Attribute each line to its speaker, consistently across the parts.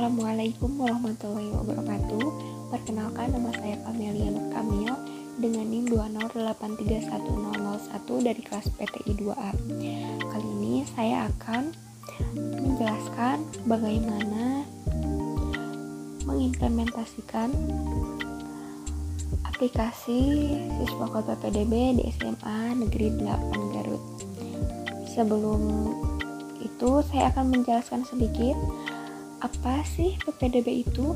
Speaker 1: Assalamualaikum warahmatullahi wabarakatuh. Perkenalkan, nama saya Kamelia Nur Kamil dengan NIM 2083101 dari kelas PTI 2A. Kali ini saya akan menjelaskan bagaimana mengimplementasikan aplikasi Siswa Kota PPDB di SMA Negeri 8 Garut. Sebelum itu, saya akan menjelaskan sedikit apa sih PPDB itu.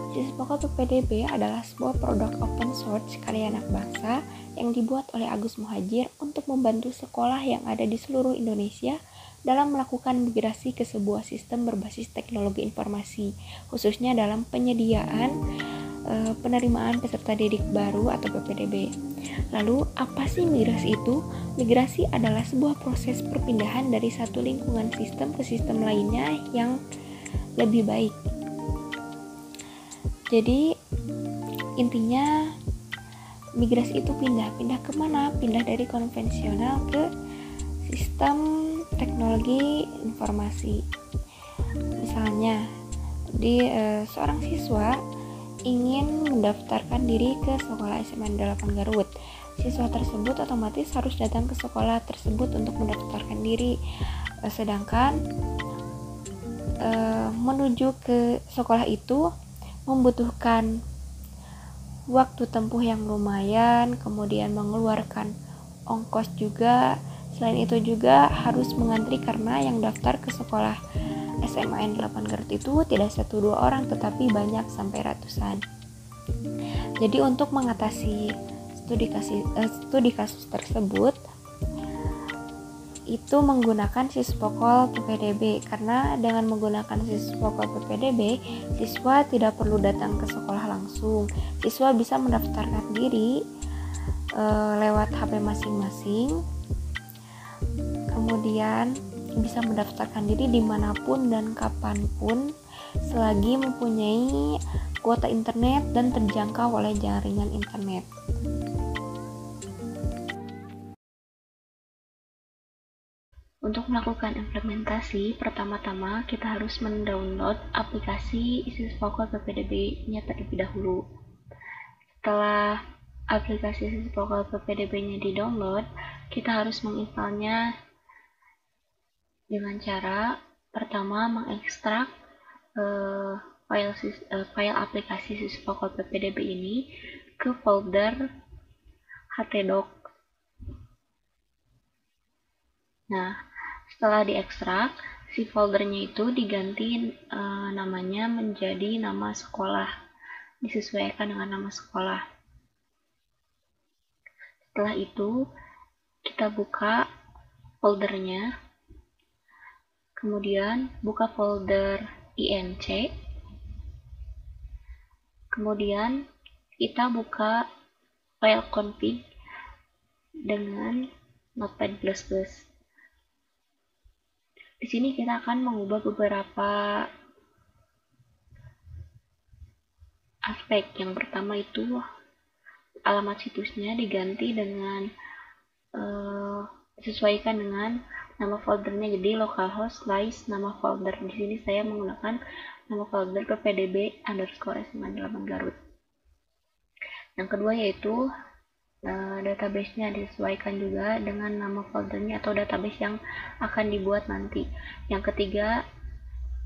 Speaker 1: Siswa PPDB adalah sebuah produk open source karya anak bangsa yang dibuat oleh Agus Muhajir untuk membantu sekolah yang ada di seluruh Indonesia dalam melakukan migrasi ke sebuah sistem berbasis teknologi informasi, khususnya dalam penyediaan penerimaan peserta didik baru atau PPDB. Lalu, apa sih migrasi itu? Migrasi adalah sebuah proses perpindahan dari satu lingkungan sistem ke sistem lainnya yang lebih baik. Jadi intinya migrasi itu pindah kemana? Pindah dari konvensional ke sistem teknologi informasi. Misalnya seorang siswa ingin mendaftarkan diri ke sekolah SMA 8 Garut. Siswa tersebut otomatis harus datang ke sekolah tersebut untuk mendaftarkan diri. Sedangkan menuju ke sekolah itu membutuhkan waktu tempuh yang lumayan, kemudian mengeluarkan ongkos juga. Selain itu juga harus mengantri karena yang daftar ke sekolah SMA 8 Garut itu tidak 1-2 orang, tetapi banyak sampai ratusan. Jadi untuk mengatasi studi kasus tersebut itu menggunakan Sispokol PPDB, karena dengan menggunakan Sispokol PPDB siswa tidak perlu datang ke sekolah langsung. Siswa bisa mendaftarkan diri lewat HP masing-masing, kemudian bisa mendaftarkan diri dimanapun dan kapanpun selagi mempunyai kuota internet dan terjangkau oleh jaringan internet. Untuk melakukan implementasi, pertama-tama kita harus mendownload aplikasi Sispokol PPDB-nya terlebih dahulu. Setelah aplikasi Sispokol PPDB-nya di-download, kita harus menginstalnya dengan cara pertama mengekstrak file aplikasi Sispokol PPDB ini ke folder htdoc. Nah, setelah diekstrak, si foldernya itu diganti namanya menjadi nama sekolah, disesuaikan dengan nama sekolah. Setelah itu, kita buka foldernya, kemudian buka folder inc, kemudian kita buka file config dengan Notepad++. Di sini kita akan mengubah beberapa aspek. Yang pertama itu alamat situsnya diganti dengan disesuaikan dengan nama foldernya, jadi localhost / nama folder. Di sini saya menggunakan nama folder ppdb_SMA 8 Garut. Yang kedua yaitu database-nya disesuaikan juga dengan nama foldernya atau database yang akan dibuat nanti. Yang ketiga,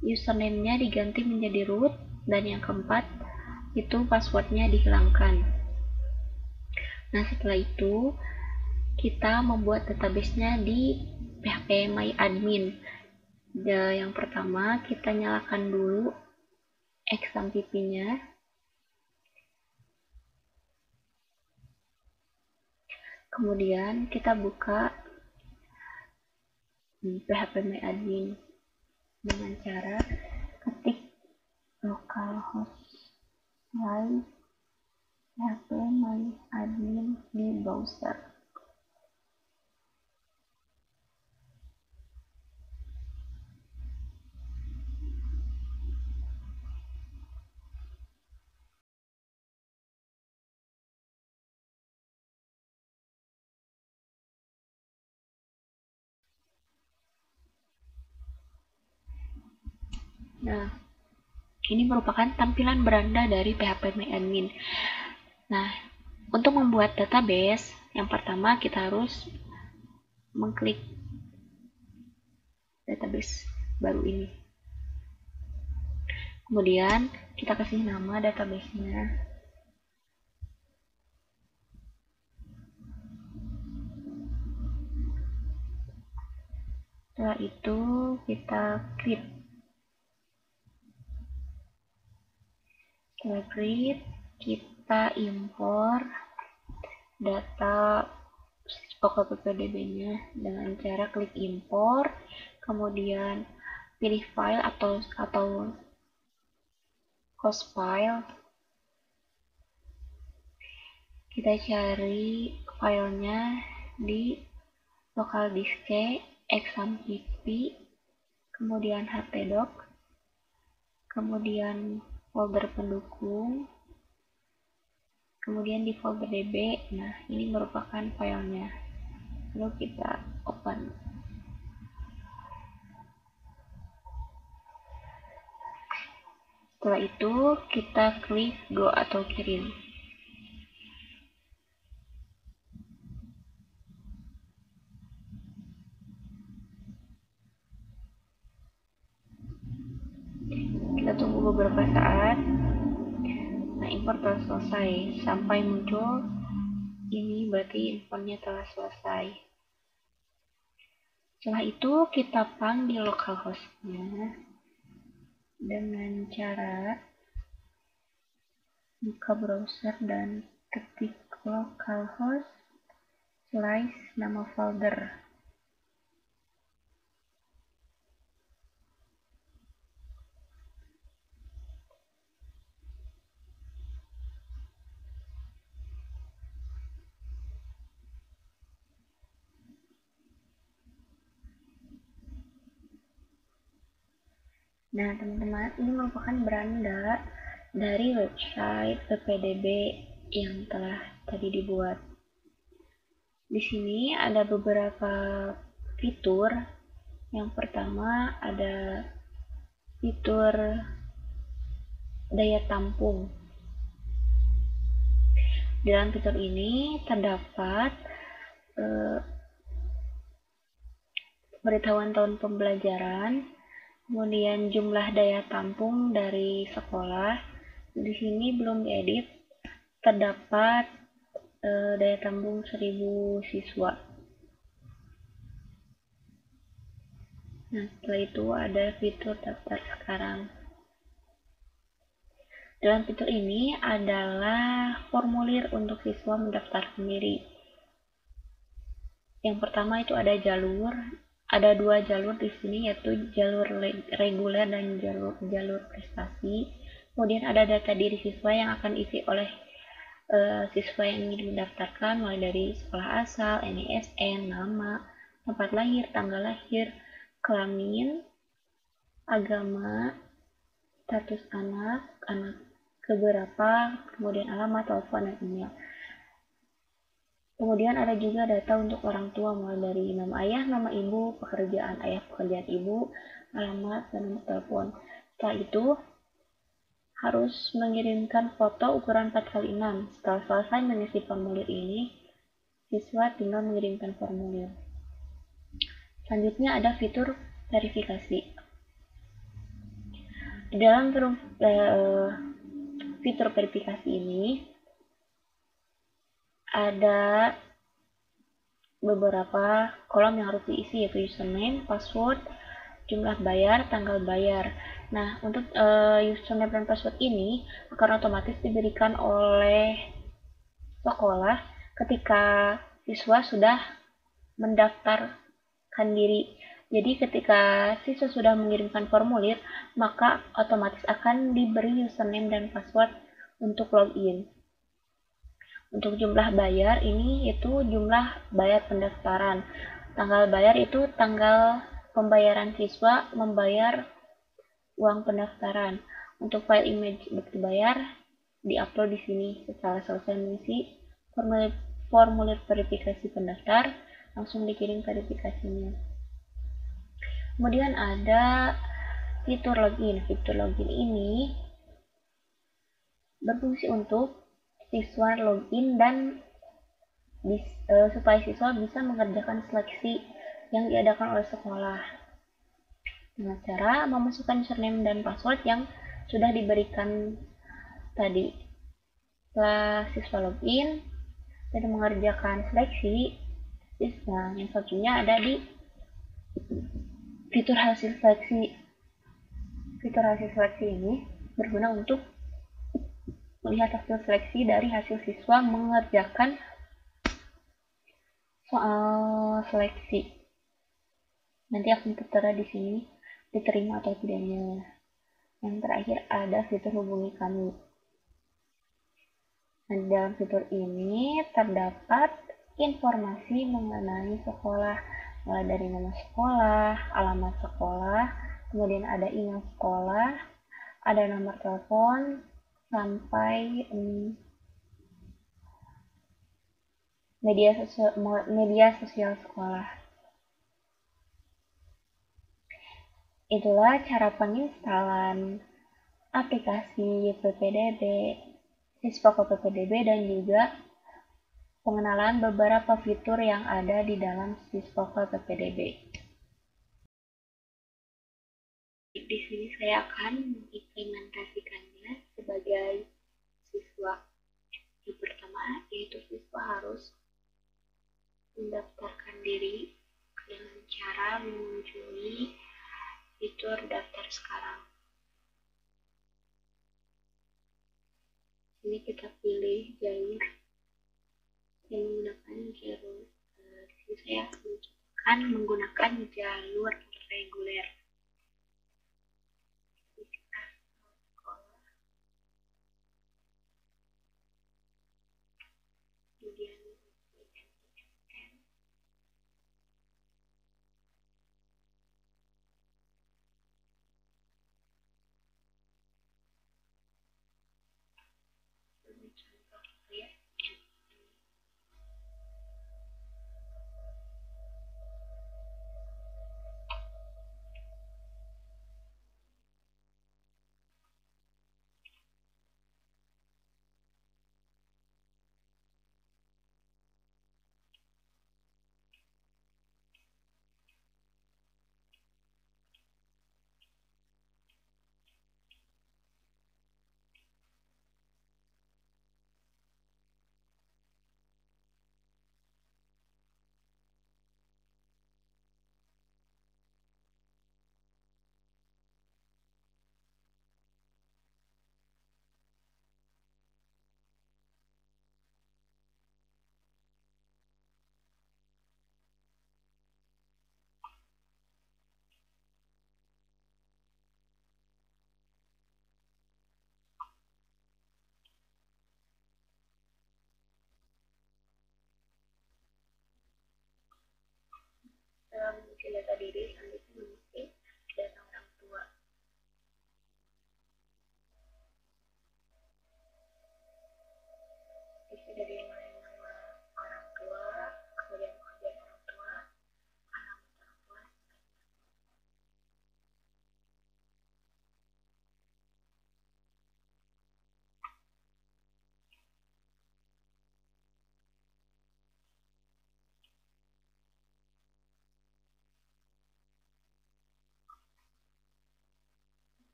Speaker 1: username-nya diganti menjadi root, dan yang keempat itu password-nya dihilangkan. Nah, setelah itu kita membuat database-nya di phpMyAdmin. Yang pertama, kita nyalakan dulu XAMPP-nya. Kemudian kita buka phpMyAdmin dengan cara ketik localhost / phpMyAdmin di browser. Nah, Ini merupakan tampilan beranda dari phpMyAdmin. Nah, untuk membuat database, yang pertama kita harus mengklik database baru ini. Kemudian kita kasih nama database-nya. Setelah itu kita create. Setelah create, kita import data OKPPDB-nya dengan cara klik import, kemudian pilih file atau host file. Kita cari filenya di local disk C, example.py, kemudian htdoc, kemudian folder pendukung, kemudian di folder db. Nah, ini merupakan filenya. Lalu kita open. Setelah itu kita klik go atau kirim. Kita tunggu beberapa saat. Nah, import telah selesai. Sampai muncul ini berarti importnya telah selesai. Setelah itu kita panggil localhost-nya dengan cara buka browser dan ketik localhost / nama folder. Nah, teman-teman, ini merupakan beranda dari website PPDB yang telah tadi dibuat. Di sini ada beberapa fitur. Yang pertama ada fitur daya tampung. Dalam fitur ini terdapat pemberitahuan tahun pembelajaran, kemudian jumlah daya tampung dari sekolah. Di sini belum diedit, terdapat daya tampung 1000 siswa. Nah, setelah itu ada fitur daftar sekarang. Dalam fitur ini adalah formulir untuk siswa mendaftar sendiri. Yang pertama itu ada jalur. Ada 2 jalur di sini, yaitu jalur reguler dan jalur prestasi. Kemudian ada data diri siswa yang akan isi oleh siswa yang ingin mendaftarkan, mulai dari sekolah asal, NISN, nama, tempat lahir, tanggal lahir, kelamin, agama, status anak keberapa, kemudian alamat, telepon, dan email. Kemudian ada juga data untuk orang tua, mulai dari nama ayah, nama ibu, pekerjaan ayah, pekerjaan ibu, alamat, dan nomor telepon. Setelah itu harus mengirimkan foto ukuran 4x6. Setelah selesai mengisi formulir ini, siswa tinggal mengirimkan formulir. Selanjutnya ada fitur verifikasi. Di dalam fitur verifikasi ini ada beberapa kolom yang harus diisi, yaitu username, password, jumlah bayar, tanggal bayar. Nah, untuk username dan password ini akan otomatis diberikan oleh sekolah ketika siswa sudah mendaftarkan diri. Jadi ketika siswa sudah mengirimkan formulir, maka otomatis akan diberi username dan password untuk login. Untuk jumlah bayar ini itu jumlah bayar pendaftaran. Tanggal bayar itu tanggal pembayaran siswa membayar uang pendaftaran. Untuk file image bukti bayar diupload di sini. Setelah selesai mengisi formulir verifikasi pendaftar, langsung dikirim verifikasinya. Kemudian ada fitur login. Fitur login ini berfungsi untuk siswa login dan supaya siswa bisa mengerjakan seleksi yang diadakan oleh sekolah dengan cara memasukkan username dan password yang sudah diberikan tadi. Setelah siswa login dan mengerjakan seleksi, nah yang satunya ada di fitur hasil seleksi. Fitur hasil seleksi ini berguna untuk melihat hasil seleksi dari hasil siswa mengerjakan soal seleksi. Nanti akan tertera di sini diterima atau tidaknya. Yang terakhir ada fitur hubungi kami. Nah, di dalam fitur ini terdapat informasi mengenai sekolah, mulai dari nama sekolah, alamat sekolah, kemudian ada email sekolah, ada nomor telepon, sampai media sosial sekolah. Itulah cara penginstalan aplikasi PPDB, Siswako PPDB, dan juga pengenalan beberapa fitur yang ada di dalam Siswako PPDB. Di sini saya akan mengimplementasikannya sebagai siswa. Yang pertama, yaitu siswa harus mendaftarkan diri dengan cara mengunjungi fitur daftar sekarang. Ini kita pilih jalur yang menggunakan jalur. Di sini saya akan menggunakan jalur reguler. Kemudian mengisi data diri, selanjutnya mengisi data orang tua. Isi dari mulai nama orang tua, kemudian pekerjaan orang tua, alamat orang tua.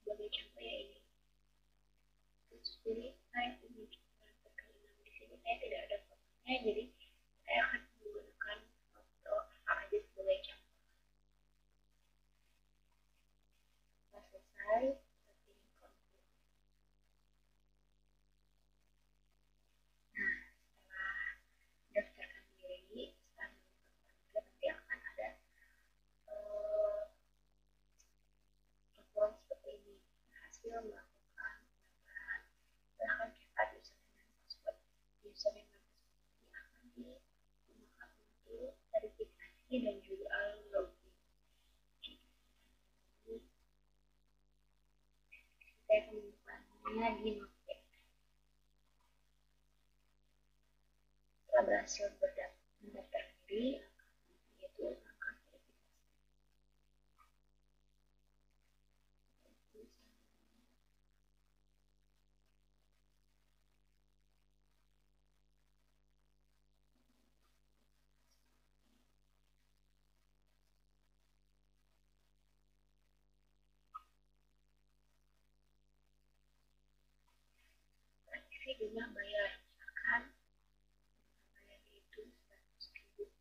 Speaker 1: Sebagai contoh ya ini. Jadi saya ingin menambahkan di sini saya tidak ada fotonya, jadi saya akan menggunakan foto aja sebagai contoh. Setelah selesai, pilih konflik. Nah, setelah daftarkan diri, setelah mendaftarkan diri, nanti akan ada laporan seperti ini. Hasil melakukan pendaftaran. Silahkan cetak username dan password. Username dan password ini akan digunakan untuk verifikasi dan juga login. Saya akan membuka
Speaker 2: selanjutnya di notif. Setelah berhasil mendaftarkan diri, yaitu langkah verifikasi. Isi jumlah bayar, misalkan bayarnya itu 100.000.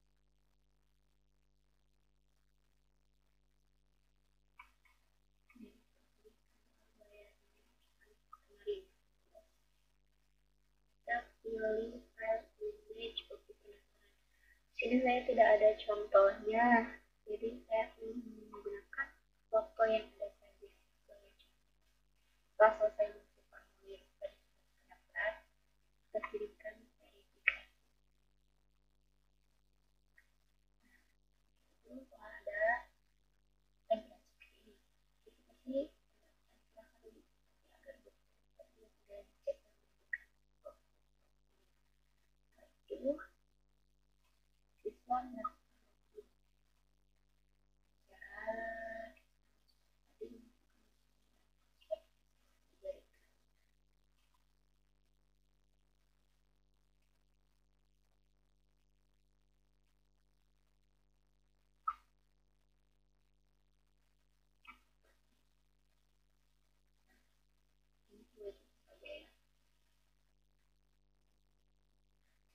Speaker 2: Kita pilih file image bukti pendaftaran. Sini saya tidak ada contohnya, jadi saya menggunakan foto yang ada saja sebagai contoh. Setelah selesai mengisi formulir pendaftaran, kita kirimkan verifikasi. Itu ada tampilan seperti ini. Verifikasi silahkan diikuti agar bukti tidak dicek dan menunjukkan itu siswa melakukan cara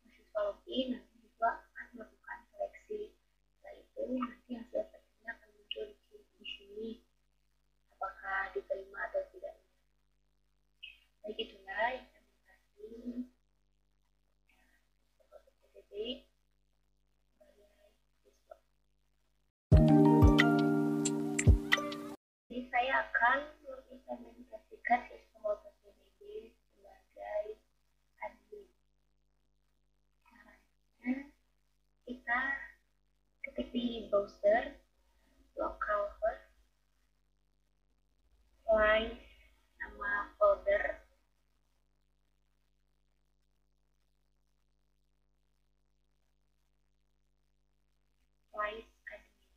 Speaker 2: mahasiswa login, nanti siswa akan melakukan seleksi. Setelah itu nanti hasil seleksinya akan muncul di sini, apakah diterima atau tidak. Baik, itulah implementasi PDB sebagai siswa. Jadi saya akan mengimplementasikan sistem PDB sebagai admin. Caranya kita ketik di browser localhost slice nama folder slice admin.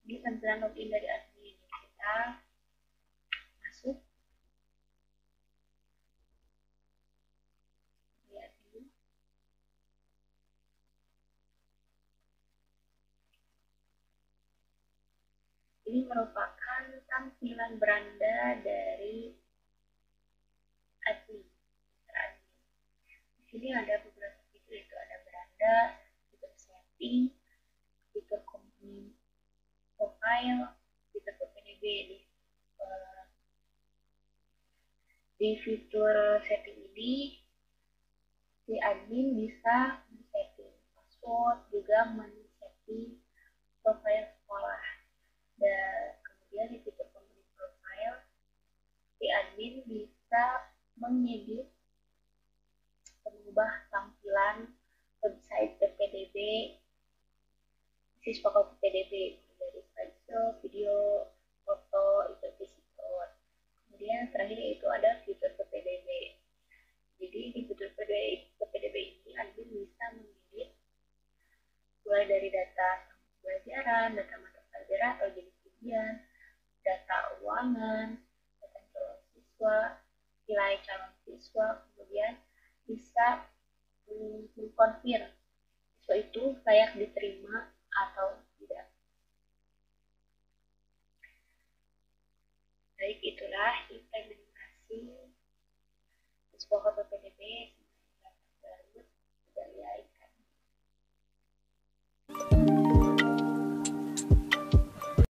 Speaker 2: Ini tampilan login dari admin. Kita masuk di admin. Ini merupakan tampilan beranda dari admin. Di sini ada beberapa fitur, yaitu ada beranda, fitur setting, fitur company profile, fitur PDB. Di fitur setting ini, si admin bisa men-setting password, juga men-setting profile sekolah. Dan kemudian di fitur company profile, si admin bisa mengedit, mengubah tampilan website PPDB, siswa PPDB dari slideshow, video, foto, itu visitor. Kemudian terakhir itu ada fitur PPDB. Jadi di fitur PPDB ini admin bisa mengedit mulai dari data pelajaran, data mata pelajaran atau jenis ujian, data keuangan, data calon siswa, nilai calon siswa, kemudian bisa mengkonfirm siswa itu layak diterima atau tidak. Baik, itulah implementasi siswa PPDB